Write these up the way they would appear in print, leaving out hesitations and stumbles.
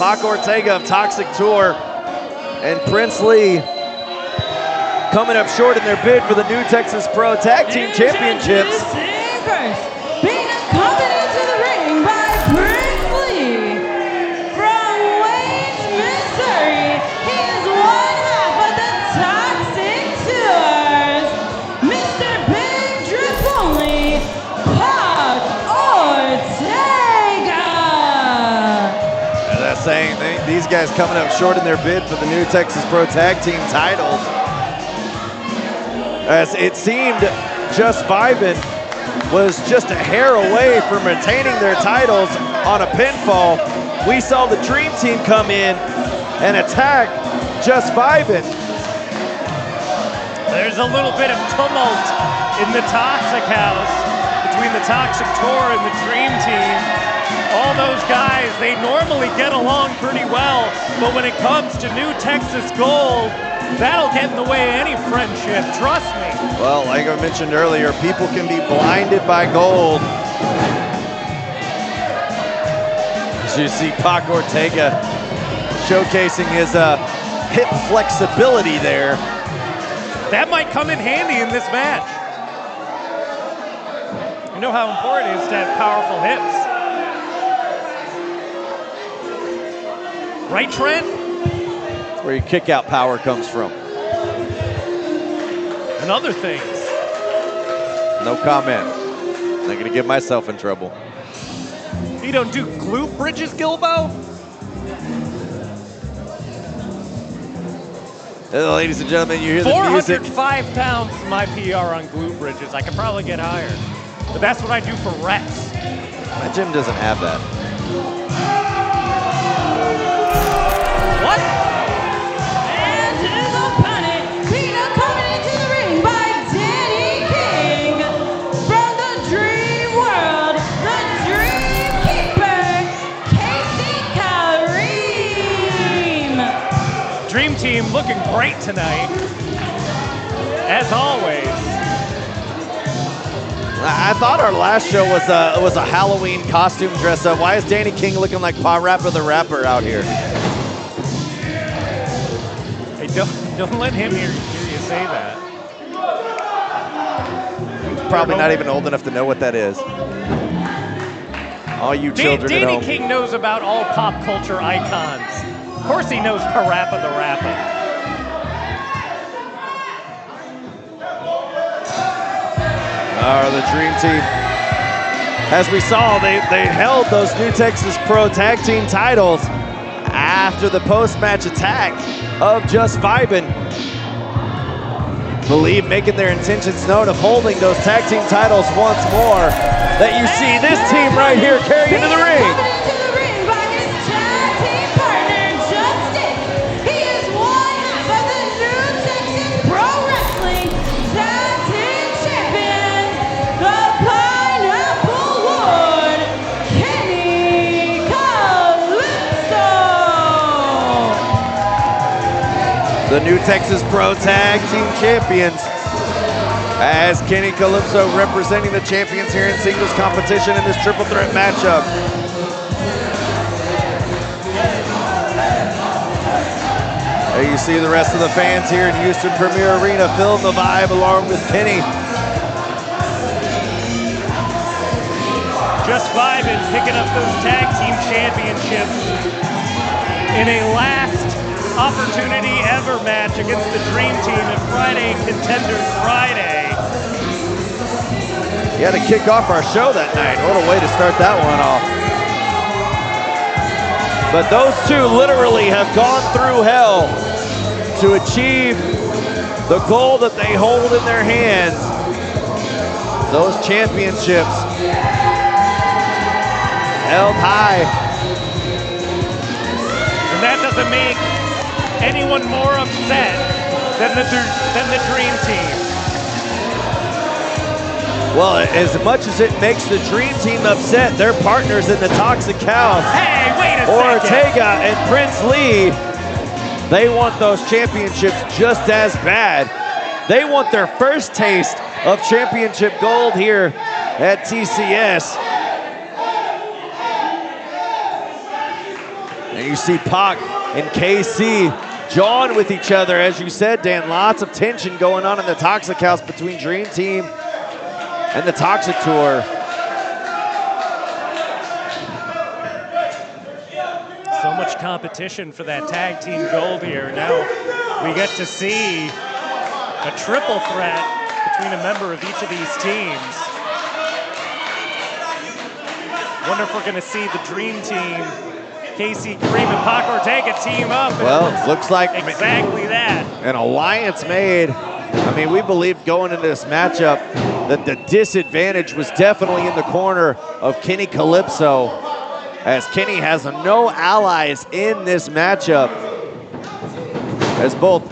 Pac Ortega of Toxic Tour and Prince Lee coming up short in their bid for the New Texas Pro Tag Team Championships. First, being accompanied to the ring by Prince Lee from Wayne, Missouri. He is one half of the Toxic Tours, Mr. Big Drip Only, Pac Ortega. That's saying these guys coming up short in their bid for the New Texas Pro Tag Team titles. As it seemed Just Vibin' was just a hair away from retaining their titles on a pinfall. We saw the Dream Team come in and attack Just Vibin'. There's a little bit of tumult in the Toxic House between the Toxic Tour and the Dream Team. All those guys, they normally get along pretty well, but when it comes to New Texas Gold, that'll get in the way of any friendship, trust me. Well, like I mentioned earlier, people can be blinded by gold. As you see Pac Ortega showcasing his hip flexibility there. That might come in handy in this match. You know how important it is to have powerful hips. Right, Trent? That's where your kick out power comes from. And other things. No comment. Not gonna get myself in trouble. You don't do glute bridges, Gilbo? Ladies and gentlemen, you hear the music. 405 pounds is my PR on glute bridges. I could probably get higher. But that's what I do for reps. My gym doesn't have that. What? And his opponent, being accompanied to the ring by Danny King from the Dream World, the Dream Keeper, Casey Kalypso. Dream Team looking great tonight, as always. I thought our last show was a Halloween costume dress up. Why is Danny King looking like Pa Rapper the Rapper out here? Hey, don't let him hear you say that. He's probably not even old enough to know what that is. All you children at Danny home. King knows about all pop culture icons. Of course he knows Pa Rapper the Rapper. The Dream Team. As we saw, they held those New Texas Pro Tag Team titles after the post-match attack of Just Vibin'. Believe making their intentions known of holding those tag team titles once more. That you see this team right here carry into the ring. The New Texas Pro Tag Team Champions, as Kenny Kalypso representing the champions here in singles competition in this triple threat matchup. There you see the rest of the fans here in Houston Premier Arena feeling the vibe along with Kenny. Just Vibin' picking up those tag team championships in a last opportunity ever match against the Dream Team at Friday Contenders Friday. You had to kick off our show that night. What a way to start that one off. But those two literally have gone through hell to achieve the goal that they hold in their hands. Those championships held high. And that doesn't make anyone more upset than the Dream Team. Well, as much as it makes the Dream Team upset, their partners in the Toxic House, hey, wait a Ortega and Prince Lee, they want those championships just as bad. They want their first taste of championship gold here at TCS. And you see Pac and KC jawing with each other. As you said, Dan, lots of tension going on in the Toxic House between Dream Team and the Toxic Tour. So much competition for that tag team gold here. Now we get to see a triple threat between a member of each of these teams. Wonder if we're going to see the Dream Team, KC, Kreme, and Pac Ortega team up. Well, looks like exactly that. An alliance made. I mean, we believed going into this matchup that the disadvantage was definitely in the corner of Kenny Kalypso, as Kenny has no allies in this matchup, as both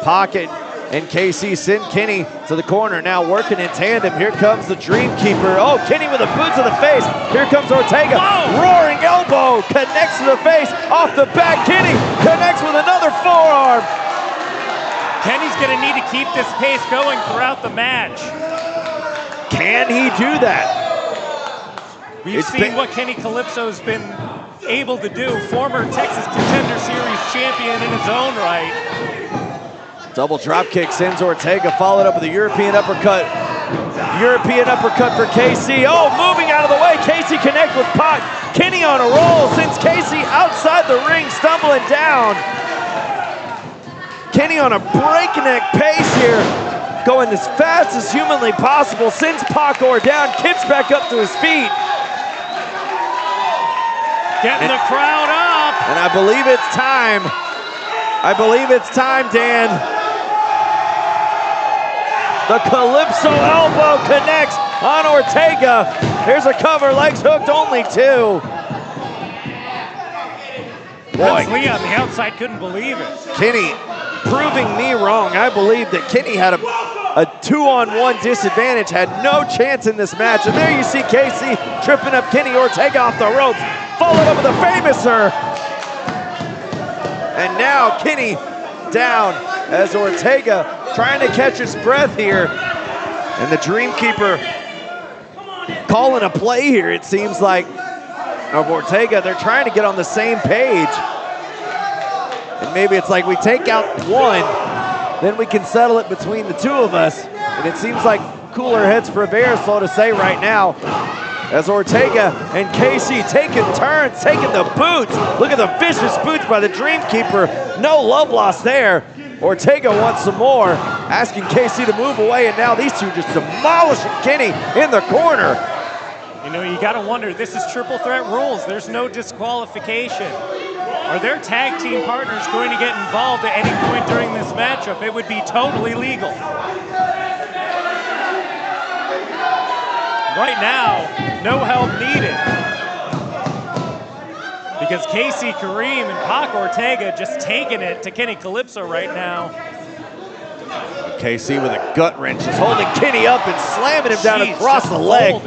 Pocket and KC send Kenny to the corner. Now working in tandem. Here comes the Dream Keeper. Oh, Kenny with a boot to the face. Here comes Ortega. Whoa. Roaring elbow. Connects to the face. Off the back. Kenny connects with another forearm. Kenny's going to need to keep this pace going throughout the match. Can he do that? We've seen what Kenny Kalypso's been able to do. Former Texas Contender Series champion in his own right. Double drop kick sends Ortega, followed up with a European uppercut. European uppercut for KC. Oh, moving out of the way. KC connect with Pac. Kenny on a roll, sends KC outside the ring, stumbling down. Kenny on a breakneck pace here, going as fast as humanly possible, sends Pac down, kicks back up to his feet. Getting the crowd up. And I believe it's time. I believe it's time, Dan. The Kalypso elbow connects on Ortega. Here's a cover, legs hooked, only two. Boy, Lee on the outside couldn't believe it. Kenny proving me wrong. I believe that Kenny had a 2-on-1 disadvantage, had no chance in this match. And there you see KC tripping up Kenny. Ortega off the ropes, followed up with a famouser. And now Kenny down as Ortega trying to catch his breath here. And the Dream Keeper calling a play here, it seems like, of Ortega. They're trying to get on the same page. And maybe it's like we take out one, then we can settle it between the two of us. And it seems like cooler heads prevail, so to say, right now, as Ortega and KC taking turns, taking the boots. Look at the vicious boots by the Dream Keeper. No love lost there. Ortega wants some more, asking KC to move away, and now these two just demolishing Kenny in the corner. You know, you gotta wonder, this is triple threat rules. There's no disqualification. Are their tag team partners going to get involved at any point during this matchup? It would be totally legal. Right now, no help needed. Because KC, Kreme, and Pac Ortega just taking it to Kenny Kalypso right now. KC with a gut wrench is holding Kenny up and slamming him down across the leg.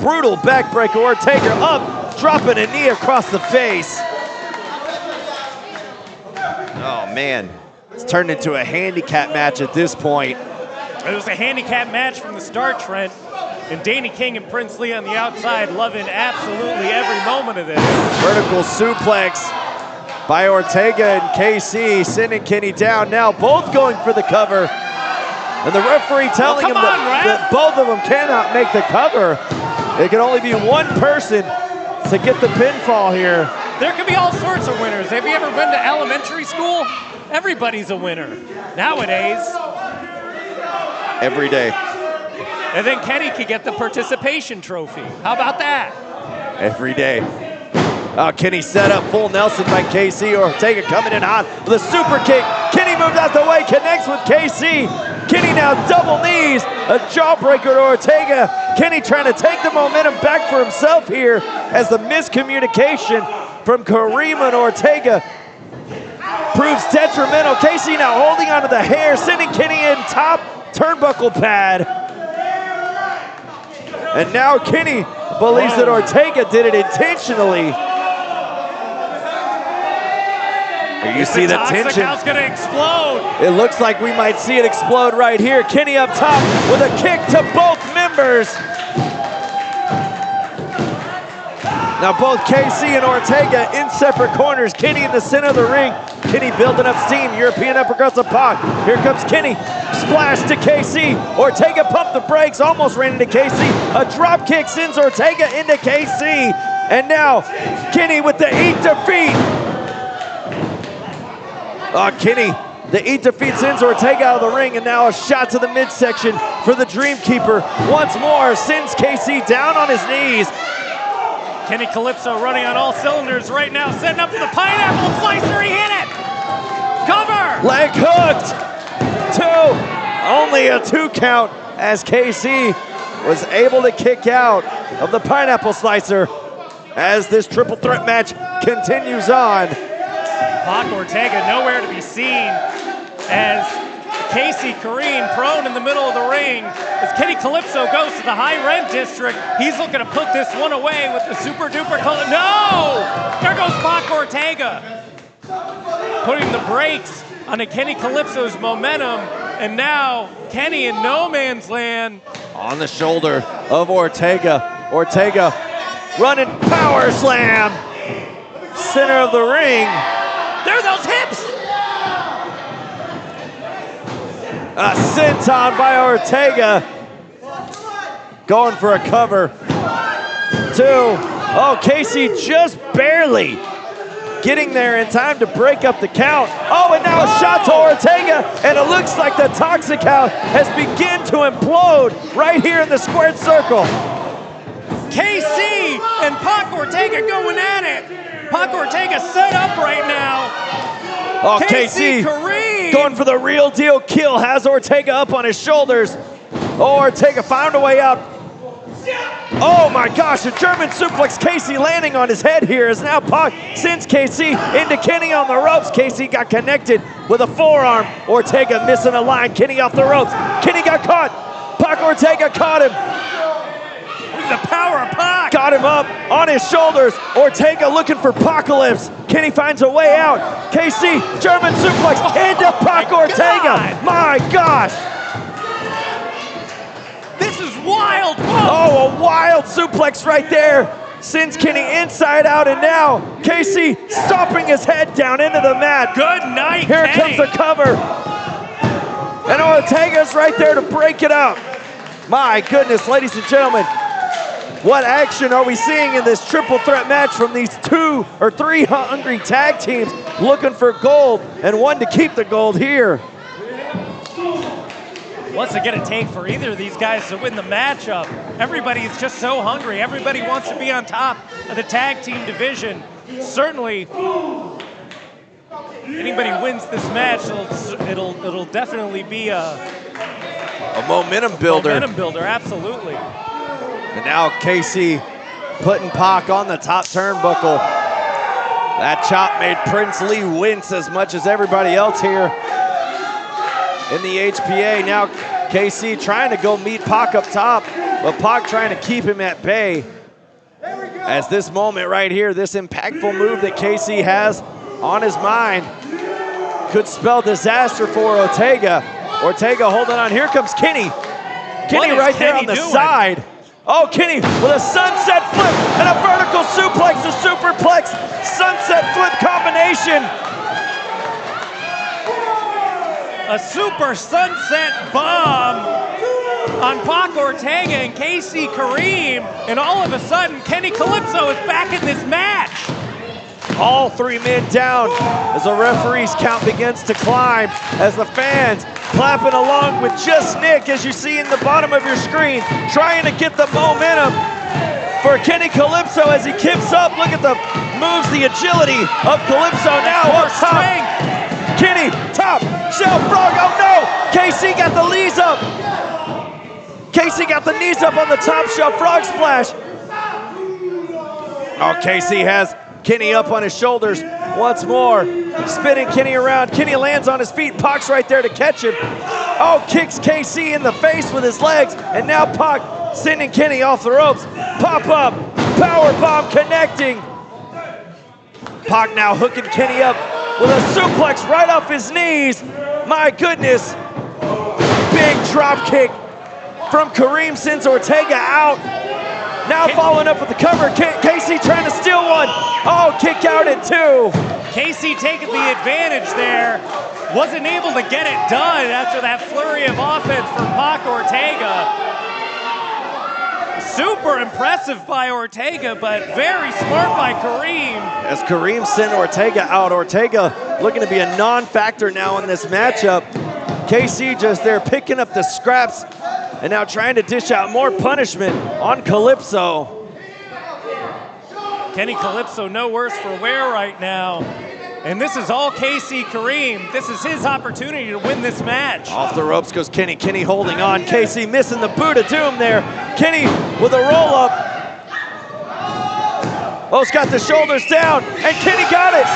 Brutal backbreaker. Ortega up, dropping a knee across the face. Oh man, it's turned into a handicap match at this point. It was a handicap match from the start, Trent. And Danny King and Prince Lee on the outside loving absolutely every moment of this. Vertical suplex by Ortega and KC, sending Kenny down. Now both going for the cover. And the referee telling him that both of them cannot make the cover. It can only be one person to get the pinfall here. There could be all sorts of winners. Have you ever been to elementary school? Everybody's a winner nowadays. Every day. And then Kenny could get the participation trophy. How about that? Every day. Oh, Kenny set up full Nelson by KC. Ortega coming in hot with a super kick. Kenny moves out the way, connects with KC. Kenny now double knees, a jawbreaker to Ortega. Kenny trying to take the momentum back for himself here as the miscommunication from Kreme and Ortega proves detrimental. KC now holding onto the hair, sending Kenny in top turnbuckle pad. And now Kenny believes that Ortega did it intentionally. You see the tension. House gonna explode. It looks like we might see it explode right here. Kenny up top with a kick to both members. Now both KC and Ortega in separate corners. Kenny in the center of the ring. Kenny building up steam. European uppercuts of Pac. Here comes Kenny. Splash to KC. Ortega pumped the brakes. Almost ran into KC. A drop kick sends Ortega into KC. And now Kenny with the eat defeat. Kenny, the eat defeat sends Ortega out of the ring. And now a shot to the midsection for the Dreamkeeper. Once more sends KC down on his knees. Kenny Kalypso running on all cylinders right now, setting up for the pineapple slicer. He hit it. Cover. Leg hooked. 2. Only a 2 count as KC was able to kick out of the pineapple slicer as this triple threat match continues on. Pac Ortega nowhere to be seen as Casey Kareem prone in the middle of the ring. As Kenny Kalypso goes to the high rent district, he's looking to put this one away with the super duper color. No! There goes Pac Ortega. Putting the brakes on a Kenny Kalypso's momentum, and now Kenny in no man's land. On the shoulder of Ortega. Ortega running power slam. Center of the ring. There are those hips! A senton by Ortega. Going for a cover. 2. Casey just barely getting there in time to break up the count. And now a shot to Ortega, and it looks like the Toxic House has begun to implode right here in the squared circle. KC and Pac Ortega going at it. Pac Ortega set up right now. KC Kareem going for the real deal kill, has Ortega up on his shoulders. Ortega found a way out. Oh my gosh, a German suplex. KC landing on his head here as now Pac sends KC into Kenny on the ropes. KC got connected with a forearm. Ortega missing a line. Kenny off the ropes. Kenny got caught. Pac Ortega caught him. The power of Pac. Got him up on his shoulders. Ortega looking for Apocalypse. Kenny finds a way out. KC, German suplex into Pac Ortega. My gosh. This is wild. A wild suplex right there. Sends Kenny inside out, and now KC stomping his head down into the mat. Good night, Here Kenny. comes the cover. And Ortega's right there to break it up. My goodness, ladies and gentlemen. What action are we seeing in this triple threat match from these 2 or 3 hungry tag teams looking for gold and one to keep the gold here? What's it gonna take for either of these guys to win the matchup? Everybody's just so hungry. Everybody wants to be on top of the tag team division. Certainly, anybody wins this match, it'll definitely be a momentum builder. Momentum builder, absolutely. And now KC putting Pac on the top turnbuckle. That chop made Prince Lee wince as much as everybody else here in the HPA. Now KC trying to go meet Pac up top, but Pac trying to keep him at bay. As this moment right here, this impactful move that KC has on his mind could spell disaster for Ortega. Ortega holding on. Here comes Kenny. Kenny right there on the side. Kenny with a sunset flip and a vertical suplex, a superplex sunset flip combination. A super sunset bomb on Pac Ortega and KC Kareem, and all of a sudden Kenny Kalypso is back in this match. All 3 men down as the referee's count begins to climb, as the fans clapping along with Just Nick, as you see in the bottom of your screen, trying to get the momentum for Kenny Kalypso as he kicks up. Look at the moves, the agility of Kalypso now up top. Kenny, top shelf frog. Oh no! KC got the knees up. KC got the knees up on the top shelf frog splash. KC has Kenny up on his shoulders once more, spinning Kenny around. Kenny lands on his feet. Pac's right there to catch him. Kicks KC in the face with his legs, and now Pac sending Kenny off the ropes. Pop up, power bomb connecting. Pac now hooking Kenny up with a suplex right off his knees. My goodness, big drop kick from Kareem sends Ortega out. Now following up with the cover. Casey trying to steal one. Oh, kick out at 2. Casey taking the advantage there. Wasn't able to get it done after that flurry of offense for Pac Ortega. Super impressive by Ortega, but very smart by Kareem. As Kareem sent Ortega out, Ortega looking to be a non-factor now in this matchup. KC just there picking up the scraps and now trying to dish out more punishment on Kalypso. Kenny Kalypso no worse for wear right now. And this is all KC Kareem. This is his opportunity to win this match. Off the ropes goes Kenny. Kenny holding on. KC missing the boot of doom there. Kenny with a roll up. Oh, it's got the shoulders down, and Kenny got it.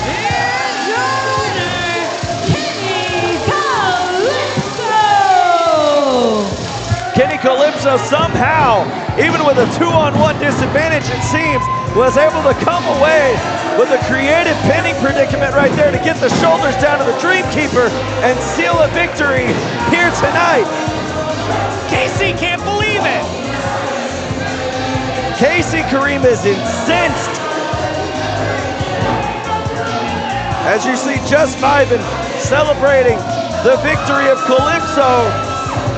Here's your winner, Kenny Kalypso. Kenny Kalypso somehow, even with a 2-on-1 disadvantage it seems, was able to come away with a creative pinning predicament right there to get the shoulders down to the Dreamkeeper and seal a victory here tonight. Casey can't believe it. Casey Kareem is incensed. As you see Just Vibin celebrating the victory of Kalypso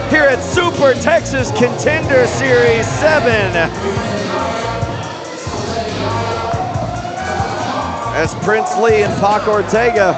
here at Super Texas Contender Series 7. As Prince Lee and Pac Ortega